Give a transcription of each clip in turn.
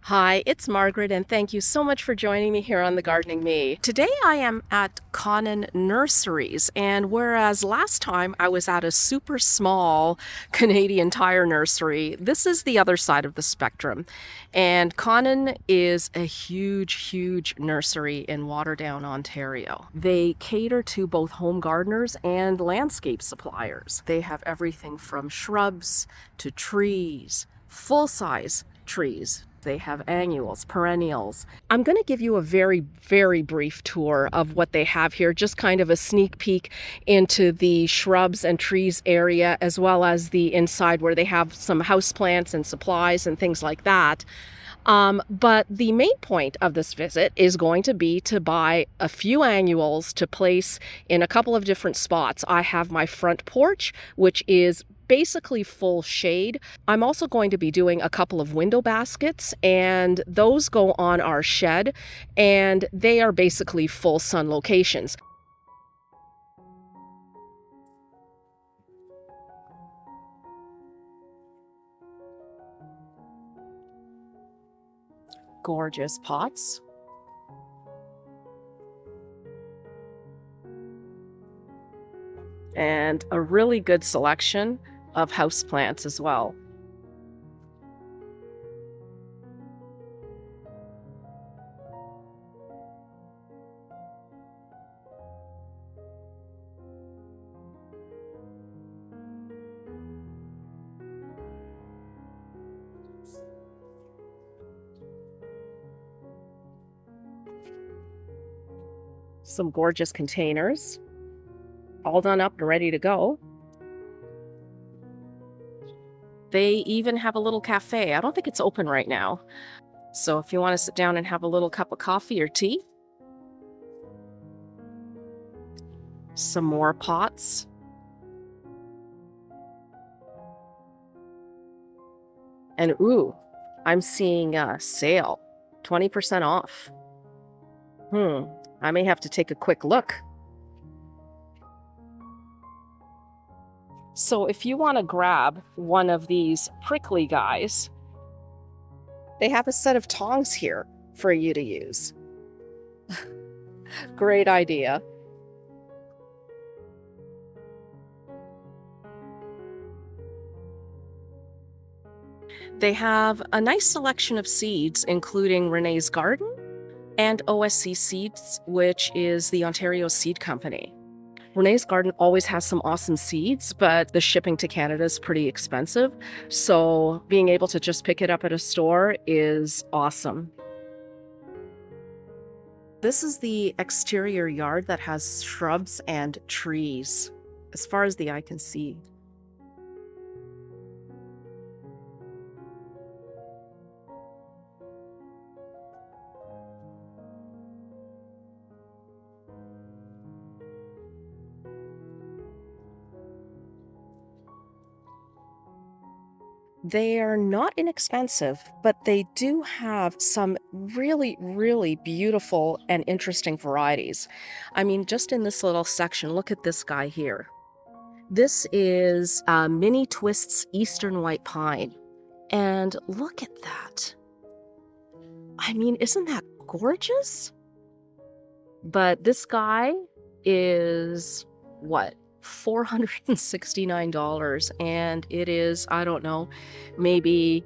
Hi, it's Margaret, and thank you so much for joining me here on the Gardening Me. Today I am at Connon Nurseries, and whereas last time I was at a super small Canadian Tire nursery, this is the other side of the spectrum. And Connon is a huge nursery in Waterdown, Ontario. They cater to both home gardeners and landscape suppliers. They have everything from shrubs to trees, full-size trees. They have annuals, perennials. I'm going to give you a very brief tour of what they have here, just kind of a sneak peek into the shrubs and trees area, as well as the inside where they have some houseplants and supplies and things like that. But the main point of this visit is going to be to buy a few annuals to place in a couple of different spots. I have my front porch, which is basically full shade. I'm also going to be doing a couple of window baskets, and those go on our shed, and they are basically full sun locations. Gorgeous pots. And a really good selection of houseplants as well. Some gorgeous containers, all done up and ready to go. They even have a little cafe. I don't think it's open right now. So if you want to sit down and have a little cup of coffee or tea, some more pots. And ooh, I'm seeing a sale, 20% off. I may have to take a quick look. So if you want to grab one of these prickly guys, they have a set of tongs here for you to use. Great idea. They have a nice selection of seeds, including Renee's Garden and OSC Seeds, which is the Ontario Seed Company. Renee's Garden always has some awesome seeds, but the shipping to Canada is pretty expensive. So being able to just pick it up at a store is awesome. This is the exterior yard that has shrubs and trees, as far as the eye can see. They are not inexpensive, but they do have some really beautiful and interesting varieties. I mean, just in this little section, look at this guy here. This is Mini Twists Eastern White Pine. And look at that. I mean, isn't that gorgeous? But this guy is what? $469, and it is, I don't know, maybe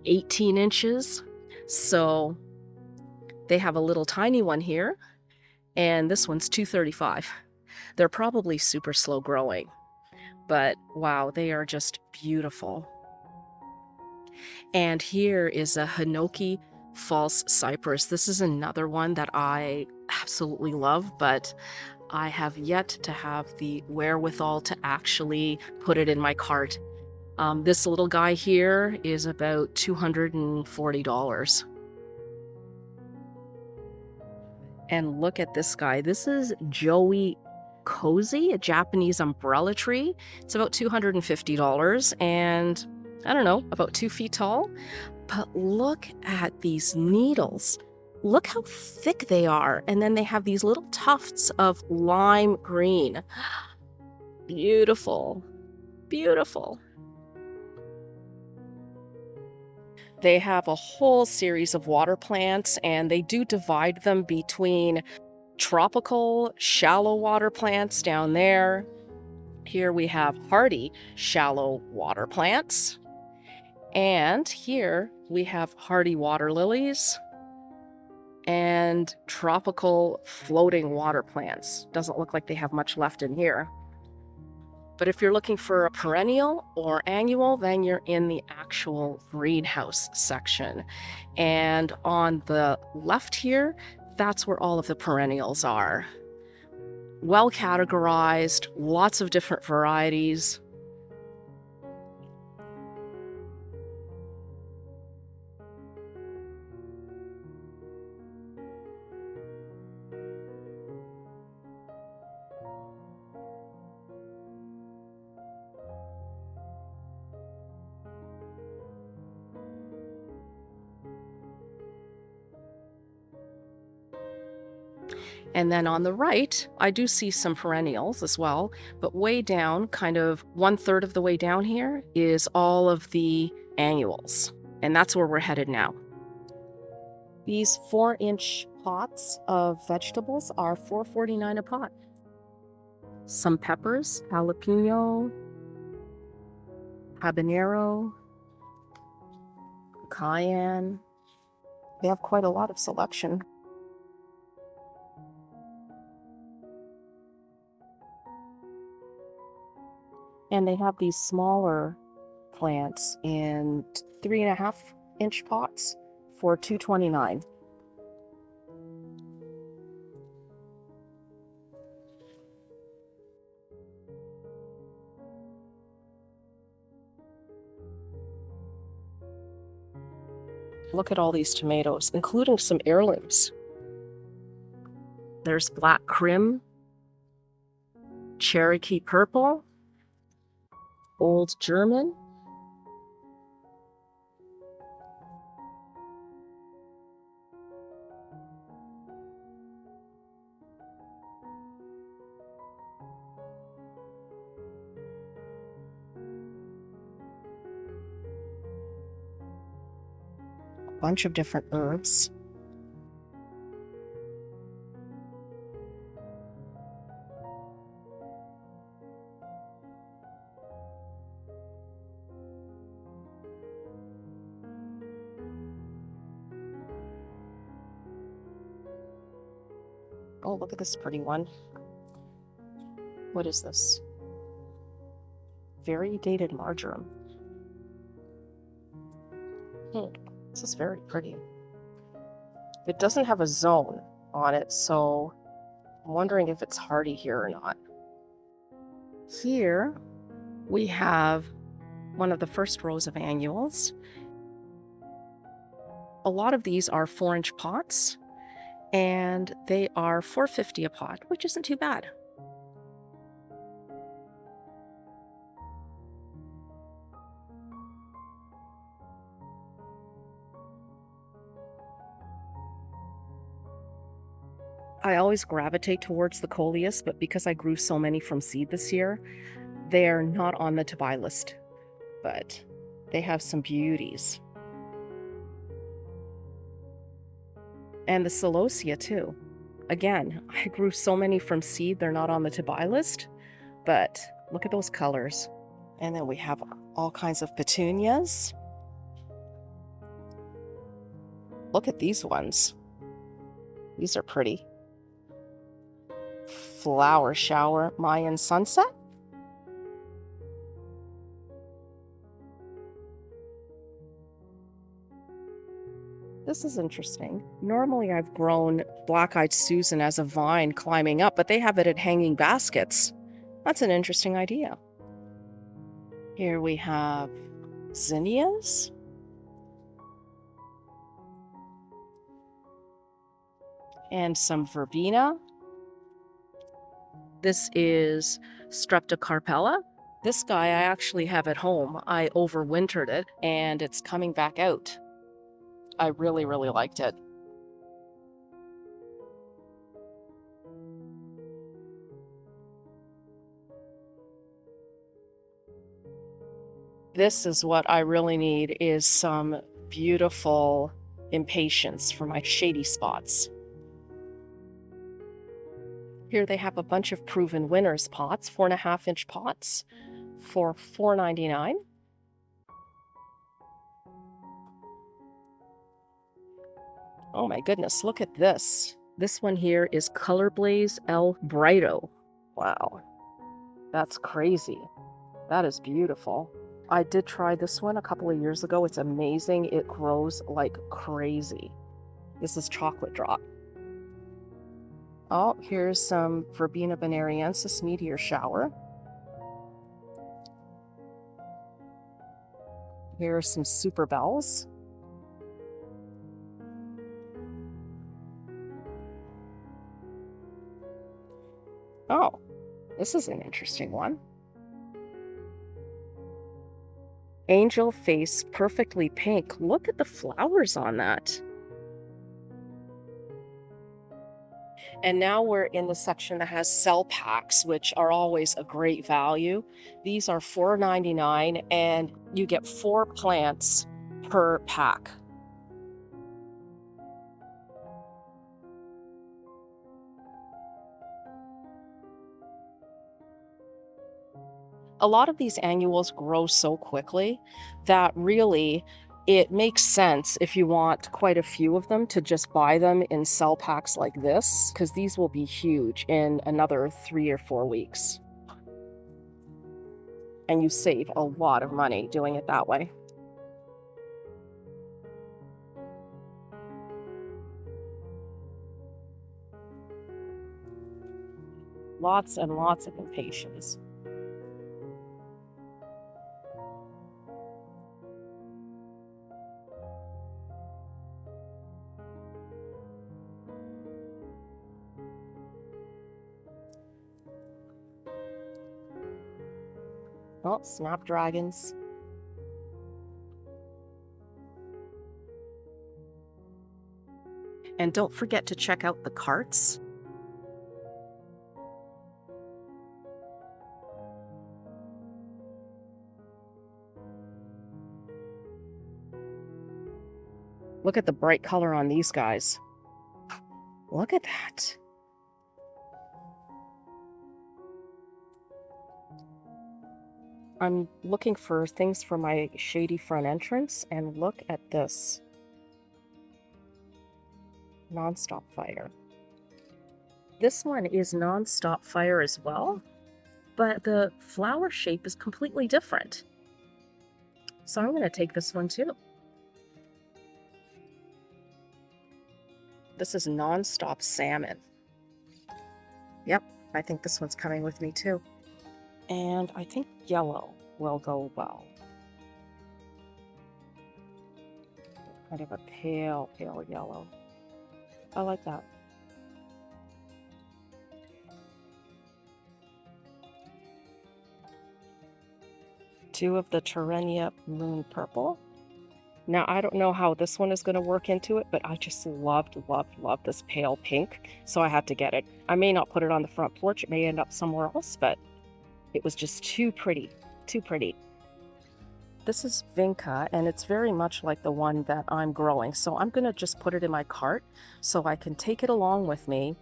18 inches. So they have a little tiny one here, and this one's $235. They're probably super slow growing, but wow, they are just beautiful. And here is a Hinoki false cypress. This is another one that I absolutely love, but I have yet to have the wherewithal to actually put it in my cart. This little guy here is about $240. And look at this guy. This is Joey Cozy, a Japanese umbrella tree. It's about $250 and I don't know, about 2 feet tall. But look at these needles. Look how thick they are. And then they have these little tufts of lime green. Beautiful. Beautiful. They have a whole series of water plants, and they do divide them between tropical shallow water plants down there. Here we have hardy shallow water plants. And here we have hardy water lilies and tropical floating water plants. Doesn't look like they have much left in here. But if you're looking for a perennial or annual, then you're in the actual greenhouse section. And on the left here, that's where all of the perennials are. Well categorized, lots of different varieties. And then on the right, I do see some perennials as well, but way down, kind of 1/3 of the way down here, is all of the annuals. And that's where we're headed now. These 4-inch pots of vegetables are $4.49 a pot. Some peppers, jalapeno, habanero, cayenne. They have quite a lot of selection. And they have these smaller plants in 3.5-inch pots for $2.29. Look at all these tomatoes, including some heirlooms. There's black crim, Cherokee purple, old German, a bunch of different herbs. Oh, look at this pretty one. What is this? Variegated marjoram. This is very pretty. It doesn't have a zone on it, so I'm wondering if it's hardy here or not. Here we have one of the first rows of annuals. A lot of these are 4-inch pots, and they are $4.50 a pot, which isn't too bad. I always gravitate towards the coleus, but because I grew so many from seed this year, they're not on the to buy list, but they have some beauties. And the celosia too. Again, I grew so many from seed, they're not on the to buy list, but look at those colors. And then we have all kinds of petunias. Look at these ones. These are pretty. Flower shower Mayan sunset. This is interesting. Normally I've grown black-eyed Susan as a vine climbing up, but they have it in hanging baskets. That's an interesting idea. Here we have zinnias. And some verbena. This is Streptocarpella. This guy I actually have at home. I overwintered it and it's coming back out. I really, really liked it. This is what I really need, is some beautiful impatiens for my shady spots. Here they have a bunch of Proven Winners pots, 4.5-inch pots for $4.99. Oh my goodness, look at this. This one here is Color Blaze El Brighto. Wow, that's crazy. That is beautiful. I did try this one a couple of years ago. It's amazing. It grows like crazy. This is Chocolate Drop. Oh, here's some Verbena bonariensis meteor shower. Here are some Super Bells. Oh, this is an interesting one. Angel Face Perfectly Pink. Look at the flowers on that. And now we're in the section that has cell packs, which are always a great value. These are $4.99 and you get 4 plants per pack. A lot of these annuals grow so quickly that really it makes sense if you want quite a few of them to just buy them in cell packs like this, because these will be huge in another 3 or 4 weeks. And you save a lot of money doing it that way. Lots and lots of impatiens. Oh, snapdragons. And don't forget to check out the carts. Look at the bright color on these guys. Look at that. I'm looking for things for my shady front entrance, and look at this. Nonstop Fire. This one is Nonstop Fire as well, but the flower shape is completely different. So I'm going to take this one too. This is Nonstop Salmon. Yep, I think this one's coming with me too. And I think yellow will go well. Kind of a pale, pale yellow. I like that. Two of the Terenia Moon Purple. Now, I don't know how this one is going to work into it, but I just loved this pale pink, so I had to get it. I may not put it on the front porch. It may end up somewhere else, but it was just too pretty, too pretty. This is Vinca, and it's very much like the one that I'm growing, so I'm going to just put it in my cart so I can take it along with me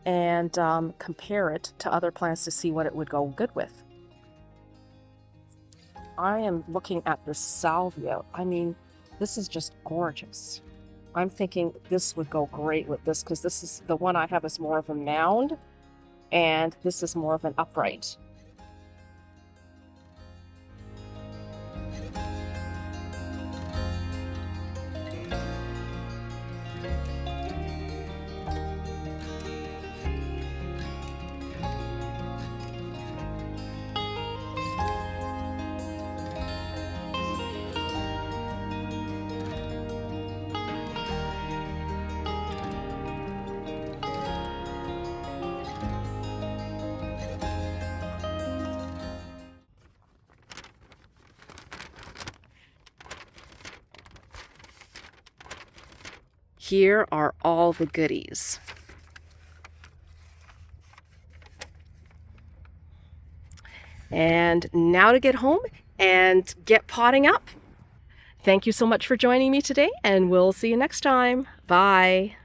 and compare it to other plants to see what it would go good with. I am looking at this salvia. I mean, this is just gorgeous. I'm thinking this would go great with this because this is the one I have is more of a mound and this is more of an upright. Here are all the goodies. And now to get home and get potting up. Thank you so much for joining me today, and we'll see you next time. Bye.